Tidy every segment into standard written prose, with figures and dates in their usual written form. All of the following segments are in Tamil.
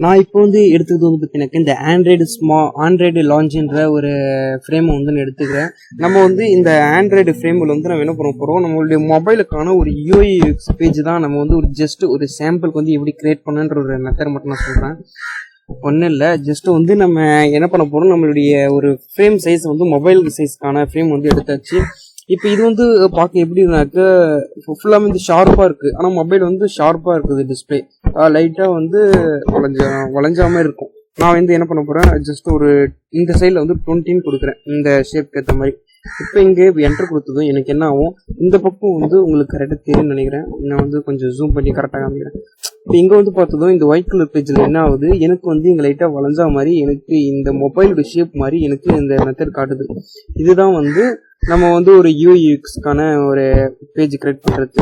நான் இப்போ வந்து எடுத்துக்கிறது வந்து பார்த்தீங்கன்னாக்க இந்த ஆண்ட்ராய்டு லான்ச்ன்ற ஒரு ஃப்ரேமை வந்து நான் எடுத்துக்கிறேன். நம்ம வந்து இந்த ஆண்ட்ராய்டு ஃப்ரேமில் வந்து நம்ம என்ன பண்ண போகிறோம், நம்மளுடைய மொபைலுக்கான ஒரு யூஐஎக்ஸ் பேஜ் தான். நம்ம வந்து ஒரு ஜஸ்ட் ஒரு சாம்பிளுக்கு வந்து எப்படி கிரியேட் பண்ணுன்ற ஒரு மெத்தட் மட்டும் நான் சொல்கிறேன். ஒன்றும் இல்லை, ஜஸ்ட் வந்து நம்ம என்ன பண்ண போகிறோம், நம்மளுடைய ஒரு ஃப்ரேம் சைஸ் வந்து மொபைல் சைஸ்க்கான ஃப்ரேம் வந்து எடுத்தாச்சு. இப்போ இது வந்து பார்க்க எப்படின்னாக்க ஃபுல்லாமே வந்து ஷார்ப்பாக இருக்குது, ஆனால் மொபைல் வந்து ஷார்ப்பாக இருக்குது. டிஸ்பிளே லைட்டாக வந்து வளைஞ்சா மாதிரி இருக்கும். நான் வந்து என்ன பண்ண போகிறேன், ஜஸ்ட் ஒரு இந்த சைடில் வந்து 20 கொடுக்குறேன் இந்த ஷேப்க்கு ஏற்ற மாதிரி. இப்போ இங்கே என்டர் கொடுத்ததும் எனக்கு என்ன ஆகும், இந்த பக்கம் வந்து உங்களுக்கு கரெக்டாக தெரியும்னு நினைக்கிறேன். நான் வந்து கொஞ்சம் ஜூம் பண்ணி கரெக்டாக காமிக்கிறேன். இப்போ இங்கே வந்து பார்த்ததும் இந்த ஒயிட் கலர் பேஜில் என்ன ஆகுது, எனக்கு வந்து இங்கே லைட்டாக வளைஞ்சா மாதிரி எனக்கு இந்த மொபைலோட ஷேப் மாதிரி எனக்கு இந்த மெத்தட் காட்டுது. இதுதான் வந்து நம்ம வந்து ஒரு யூஐஎக்ஸ்க்கான ஒரு பேஜ் கிரியேட் பண்ணுறது.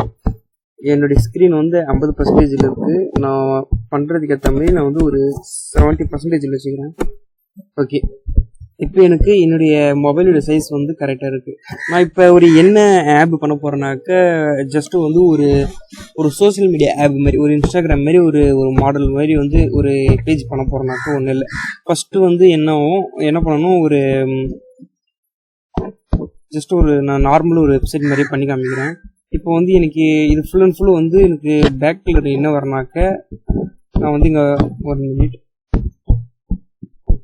என்னுடைய ஸ்க்ரீன் வந்து 50% இருக்குது. நான் பண்ணுறதுக்கு ஏற்ற மாதிரி நான் வந்து ஒரு 70% வச்சுக்கிறேன். ஓகே, இப்போ எனக்கு என்னுடைய மொபைலோட சைஸ் வந்து கரெக்டாக இருக்குது. நான் இப்போ ஒரு என்ன ஆப் பண்ண போகிறேன்னாக்க, ஜஸ்ட்டு வந்து ஒரு சோசியல் மீடியா ஆப் மாதிரி, ஒரு இன்ஸ்டாகிராம் மாதிரி ஒரு மாடல் மாதிரி வந்து ஒரு பேஜ் பண்ண போகிறேன்னாக்க ஒன்றும் இல்லை. ஃபஸ்ட்டு வந்து என்ன பண்ணணும், ஜஸ்ட் நான் நார்மல் ஒரு வெப்சைட் மாதிரி பண்ணி காமிக்கிறேன். இப்போ வந்து எனக்கு இது ஃபுல் அண்ட் ஃபுல் வந்து எனக்கு பேக் கலர் என்ன வரனாக்க, நான் வந்து இங்கே ஒரு மினிட்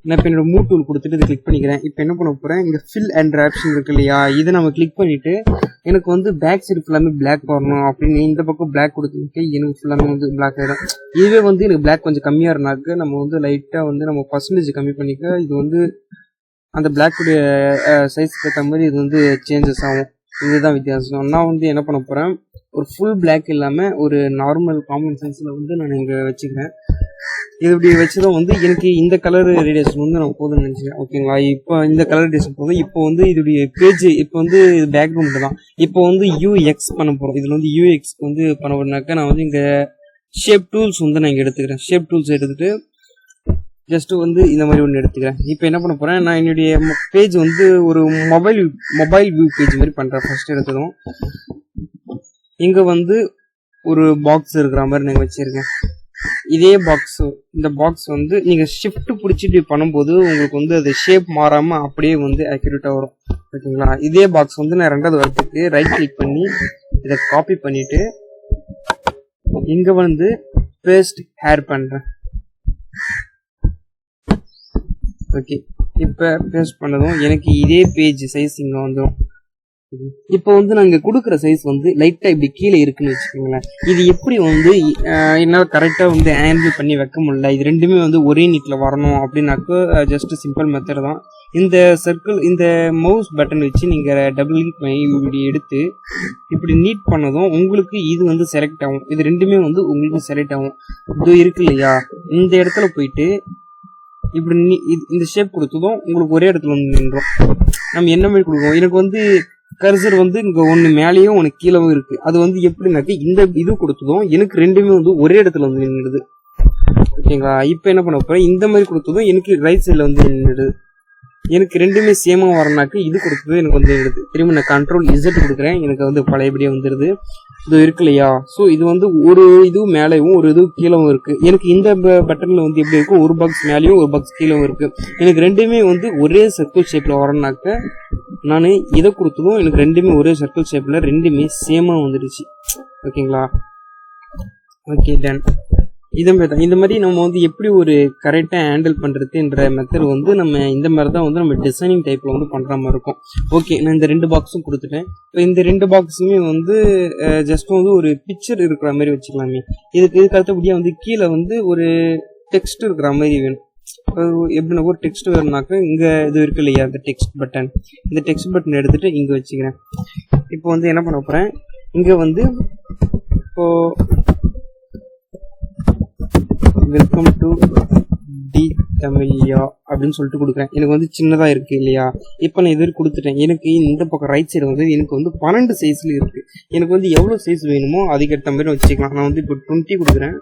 நான் இப்போ என்னோட மூவ் டூல் கொடுத்துட்டு இதை கிளிக் பண்ணிக்கிறேன். இப்போ என்ன பண்ண போகிறேன், இங்கே ஃபில் அண்ட் ஆப்ஷன் இருக்கு இல்லையா, இதை நம்ம கிளிக் பண்ணிவிட்டு எனக்கு வந்து பேக் சைடு ஃபுல்லாமே பிளாக் வரணும் அப்படின்னு இந்த பக்கம் பிளாக் கொடுத்துட்டு எனக்கு ஃபுல்லாமே வந்து பிளாக் ஆகிடும். இதுவே வந்து எனக்கு பிளாக் கொஞ்சம் கம்மியாக இருந்தாக்க நம்ம வந்து லைட்டாக வந்து நம்ம பர்சன்டேஜ் கம்மி பண்ணிக்க, இது வந்து அந்த பிளாக்குடைய சைஸ்க்கு ஏற்ற மாதிரி இது வந்து சேஞ்சஸ் ஆகும். இதுதான் வித்தியாசம். நான் வந்து என்ன பண்ண போகிறேன், ஒரு ஃபுல் பிளாக் இல்லாமல் ஒரு நார்மல் காமன் சைஸில் வந்து நான் இங்கே வச்சுக்கிறேன். இது இப்படி வச்சுதான் வந்து எனக்கு இந்த கலர் ரேடியேஷன் வந்து நான் போதும்னு நினச்சிக்கிறேன். ஓகேங்களா, இப்போ இந்த கலர் ரேடியேஷன் போதும். இப்போ வந்து இதோடைய பேஜ் இப்போ வந்து பேக்ரவுண்ட் தான். இப்போ வந்து யூஎக்ஸ் பண்ண போகிறோம். இதில் வந்து யூஎக்ஸ்க்கு வந்து பண்ண போனாக்க நான் வந்து இங்கே ஷேப் டூல்ஸ் வந்து நான் இங்கே எடுத்துக்கிறேன். ஷேப் டூல்ஸ் எடுத்துகிட்டு ஜஸ்ட்டு வந்து இந்த மாதிரி ஒன்று எடுத்துக்கிறேன். இப்போ என்ன பண்ண போகிறேன், நான் என்னுடைய பேஜ் வந்து ஒரு மொபைல் வியூ பேஜ் மாதிரி பண்ணுறேன். ஃபர்ஸ்ட் எடுத்ததும் இங்கே வந்து ஒரு பாக்ஸ் இருக்கிற மாதிரி நீங்கள் வச்சுருக்கேன். இதே இந்த பாக்ஸ் வந்து நீங்கள் ஷிஃப்ட் பிடிச்சிட்டு பண்ணும்போது உங்களுக்கு வந்து அது ஷேப் மாறாமல் அப்படியே வந்து அக்யூரேட்டாக வரும். ஓகேங்களா, இதே பாக்ஸ் வந்து நான் ரெண்டாவது வரத்துக்கு ரைட் கிளிக் பண்ணி இதை காப்பி பண்ணிவிட்டு இங்கே வந்து பேஸ்ட் ஹேர் பண்ணுறேன். ஓகே, இப்போ பேஸ்ட் பண்ணதும் எனக்கு இதே பேஜ் சைஸ் இங்கே வந்துடும். இப்போ வந்து நான் இங்கே கொடுக்குற சைஸ் வந்து லைட்டாக இப்படி கீழே இருக்குன்னு வச்சுக்கோங்களேன். இது எப்படி வந்து என்னால் கரெக்டாக வந்து ஹேண்டில் பண்ணி வைக்க முடியல, இது ரெண்டுமே வந்து ஒரே நீட்டில் வரணும் அப்படின்னாக்க ஜஸ்ட் சிம்பிள் மெத்தட் தான். இந்த சர்க்கிள், இந்த மவுஸ் பட்டன் வச்சு நீங்கள் டபுள் கிளிக் பண்ணி இப்படி எடுத்து இப்படி நீட் பண்ணதும் உங்களுக்கு இது வந்து செலக்ட் ஆகும். இது ரெண்டுமே வந்து உங்களுக்கு செலக்ட் ஆகும். இது இருக்கு இல்லையா, இந்த இடத்துல போயிட்டு இப்படி இந்த ஷேப் கொடுத்ததும் உங்களுக்கு ஒரே இடத்துல வந்து நின்றோம். நம்ம என்ன மாதிரி கொடுக்குறோம், எனக்கு வந்து கர்சர் வந்து இங்கே ஒன்று மேலேயும் ஒன்று கீழவும் இருக்குது. அது வந்து எப்படின்னாக்கி இந்த இது கொடுத்ததும் எனக்கு ரெண்டுமே வந்து ஒரே இடத்துல வந்து நின்றுடுது. ஓகேங்களா, இப்போ என்ன பண்ண போகிறேன், இந்த மாதிரி கொடுத்ததும் எனக்கு ரைட் சைடில் வந்து நின்றுடுது. எனக்கு ரெண்டுமே சேமாக வரனாக்கு இது கொடுத்தது எனக்கு வந்து எடுது. திரும்ப நான் கண்ட்ரோல் Z கொடுக்குறேன், எனக்கு வந்து பழையபடியே வந்துடுது. இது இருக்கு இல்லையா, ஸோ இது வந்து ஒரு இதுவும் மேலேயும் ஒரு இது கீழவும் இருக்குது. எனக்கு இந்த பட்டனில் வந்து எப்படி இருக்கும், ஒரு பாக்ஸ் மேலேயும் ஒரு பாக்ஸ் கீழவும் இருக்குது. எனக்கு ரெண்டுமே வந்து ஒரே சர்க்கிள் ஷேப்பில் வரனாக்க நான் இதை கொடுத்ததும் எனக்கு ரெண்டுமே ஒரே சர்க்கிள் ஷேப்பில் ரெண்டுமே சேமாக வந்துடுச்சு. ஓகேங்களா, ஓகே டன். இந்த மாதிரி நம்ம வந்து எப்படி ஒரு கரெக்டாக ஹேண்டில் பண்ணுறதுன்ற மெத்தட் வந்து நம்ம இந்த மாதிரி தான் வந்து நம்ம டிசைனிங் டைப்பில் வந்து பண்ணுற மாதிரி இருக்கும். ஓகே, நான் இந்த 2 பாக்ஸும் கொடுத்துட்டேன். இப்போ இந்த 2 பாக்ஸுமே வந்து ஜஸ்ட் வந்து ஒரு பிக்சர் இருக்கிற மாதிரி வச்சுக்கலாமே. இதுக்கு அடுத்தபடியாக வந்து கீழே வந்து ஒரு டெக்ஸ்ட் இருக்கிற மாதிரி வேணும். எப்படின்னா ஒரு டெக்ஸ்ட் வேணும்னாக்க இங்கே இது இருக்கு இல்லையா, இந்த டெக்ஸ்ட் பட்டன், இந்த டெக்ஸ்ட் பட்டன் எடுத்துகிட்டு இங்கே வச்சுக்கிறேன். இப்போ வந்து என்ன பண்ண போகிறேன், இங்கே வந்து இப்போது வெல்கம் டு டி தமிழ்யா அப்படின்னு சொல்லிட்டு கொடுக்குறேன். எனக்கு வந்து சின்னதாக இருக்குது இல்லையா, இப்போ நான் இது கொடுத்துட்டேன். எனக்கு இந்த பக்கம் ரைட் சைடு வந்து எனக்கு வந்து 12 சைஸில் இருக்குது. எனக்கு வந்து எவ்வளோ சைஸ் வேணுமோ அதுக்கேற்ற மாதிரி வச்சுக்கலாம். நான் வந்து இப்போ 20 கொடுக்குறேன்.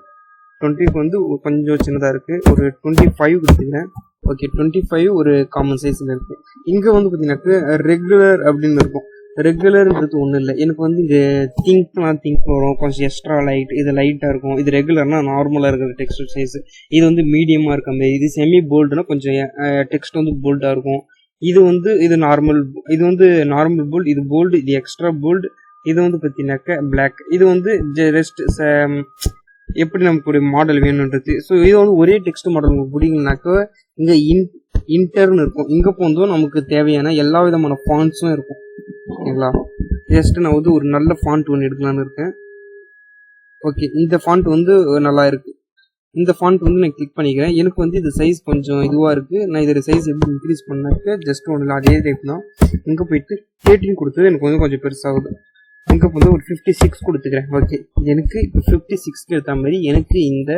20க்கு வந்து கொஞ்சம் சின்னதாக இருக்குது, ஒரு 25 கொடுத்துக்கிறேன். ஓகே, 25 ஒரு காமன் சைஸில் இருக்குது. இங்கே வந்து பார்த்தீங்கன்னாக்க ரெகுலர் அப்படின்னு இருக்கும். ரெகுலர்ன்றது ஒன்றும் இல்லை. எனக்கு வந்து இந்த திங்க் வரும், கொஞ்சம் எக்ஸ்ட்ரா லைட், இது லைட்டாக இருக்கும். இது ரெகுலர்னா நார்மலாக இருக்கிற டெக்ஸ்ட் சைஸ். இது வந்து மீடியமாக இருக்க மாதிரி. இது செமி போல்டுனா கொஞ்சம் டெக்ஸ்ட் வந்து போல்டாக இருக்கும். இது நார்மல், இது வந்து நார்மல் போல்டு, இது போல்டு, இது எக்ஸ்ட்ரா போல்டு. இது வந்து பார்த்தீங்கன்னாக்கா பிளாக். இது வந்து ஜஸ்ட் எப்படி நமக்கு ஒரு மாடல் வேணுன்றது. ஸோ இது வந்து ஒரே டெக்ஸ்ட் மாடல் உங்களுக்கு பிடிக்குனாக்கா இங்கே இன்டர்னு இருக்கும். இங்கே போதும் நமக்கு தேவையான எல்லா விதமான ஃபாண்ட்ஸும் இருக்கும். ஓகேங்களா? ஜஸ்ட் நான் வந்து ஒரு நல்ல ஃபாண்ட் ஒன்று எடுக்கலான்னு இருக்கேன். ஓகே, இந்த ஃபாண்ட் வந்து நல்லா இருக்கு. இந்த ஃபாண்ட் வந்து நான் கிளிக் பண்ணிக்கிறேன். எனக்கு வந்து இது சைஸ் கொஞ்சம் இதுவாக இருக்குது. நான் இதோட சைஸ் எப்படி இன்க்ரீஸ் பண்ணாக்க ஜஸ்ட் ஒன்றில் அதே டைப் தான். இங்கே போயிட்டு 13 கொடுத்தது எனக்கு வந்து கொஞ்சம் பெருசாகுது. இங்கே வந்து ஒரு 56 கொடுத்துக்கிறேன். ஓகே, எனக்கு இப்போ 56க்கு ஏற்ற மாதிரி எனக்கு இந்த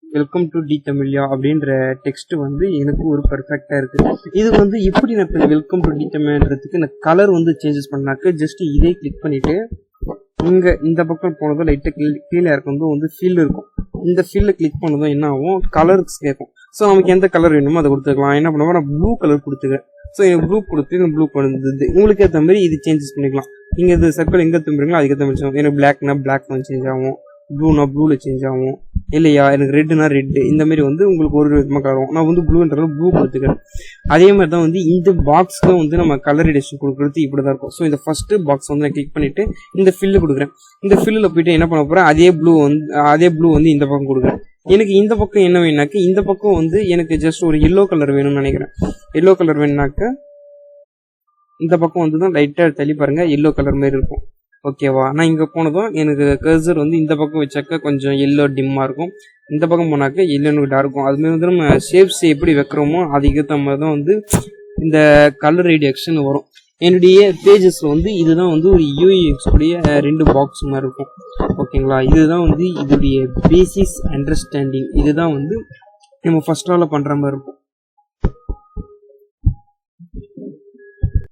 வெல்கம் டு டி தமிழ்யா அப்படின்ற டெக்ஸ்ட் வந்து எனக்கு ஒரு பர்ஃபெக்டாக இருக்குது. இது வந்து இப்படி நான் இப்போ வெல்கம் டு டி தமிழ்ன்றதுக்கு நான் கலர் வந்து சேஞ்சஸ் பண்ணாக்க ஜஸ்ட் இதே கிளிக் பண்ணிவிட்டு இங்கே இந்த பக்கம் போனதும் லைட்டாக கீழே இறக்கும் வந்து ஃபீல் இருக்கும். இந்த ஃபீல்டில் கிளிக் பண்ணதும் என்ன ஆகும், கலர்ஸ் கேட்கும். ஸோ நமக்கு எந்த கலர் வேணுமோ அதை கொடுத்துக்கலாம். என்ன பண்ணுவோம், நான் ப்ளூ கலர் கொடுத்துக்கிறேன். ஸோ எனக்கு ப்ளூ கொடுத்து ப்ளூ பண்ணுறது உங்களுக்கு ஏற்ற மாதிரி இது சேஞ்சஸ் பண்ணிக்கலாம். நீங்கள் இது சர்க்கிள் எங்கே திரும்புறீங்களோ அதுக்கேற்ற மாதிரி ஆகும். எனக்கு பிளாக்னா பிளாக் வந்து சேஞ்ச் ஆகும், ப்ளூனா ப்ளூவில் சேஞ்ச் ஆகும். இல்லையா, எனக்கு ரெட்டுனா ரெட்டு, இந்த மாதிரி வந்து உங்களுக்கு ஒரு விதமாக கலரும். நான் வந்து ப்ளூன்றது ப்ளூ கொடுத்துக்கிறேன். அதே மாதிரி தான் வந்து இந்த பாக்ஸ்க்கு வந்து நம்ம கலர் எடிஷன் கொடுக்குறது இப்படி தான் இருக்கும். ஸோ இந்த ஃபர்ஸ்ட் பாக்ஸ் வந்து நான் கிளிக் பண்ணிட்டு இந்த ஃபில்லு கொடுக்குறேன். இந்த ஃபில்லில் போயிட்டு என்ன பண்ண போகிறேன், அதே ப்ளூ வந்து இந்த பக்கம் கொடுக்குறேன். எனக்கு இந்த பக்கம் என்ன வேணுனாக்க, இந்த பக்கம் வந்து எனக்கு ஜஸ்ட் ஒரு எல்லோ கலர் வேணும்னு நினைக்கிறேன். எல்லோ கலர் வேணுனாக்க இந்த பக்கம் வந்து தான் லைட்டாக தள்ளி பாருங்க, எல்லோ கலர் மாதிரி இருக்கும். ஓகேவா? நான் இங்கே போனதும் எனக்கு கர்சர் வந்து இந்த பக்கம் வச்சாக்க கொஞ்சம் எல்லோ டிம்மாக இருக்கும், இந்த பக்கம் போனாக்க எல்லோ டார்க்கும். அதுமாதிரி வந்து நம்ம ஷேப்ஸ் எப்படி வைக்கிறோமோ அதுக்கேற்ற மாதிரி தான் வந்து இந்த கலர் ரிடக்ஷன் வரும். என்னுடைய பேஜஸில் வந்து இதுதான் வந்து ஒரு யூஎக்ஸ் உடைய 2 பாக்ஸ் மாதிரி இருக்கும். ஓகேங்களா? இதுதான் வந்து இதோடைய பேசிக்ஸ் அண்டர்ஸ்டாண்டிங். இதுதான் வந்து நம்ம ஃபர்ஸ்ட் ஆல பண்ணுற மாதிரி இருக்கும்.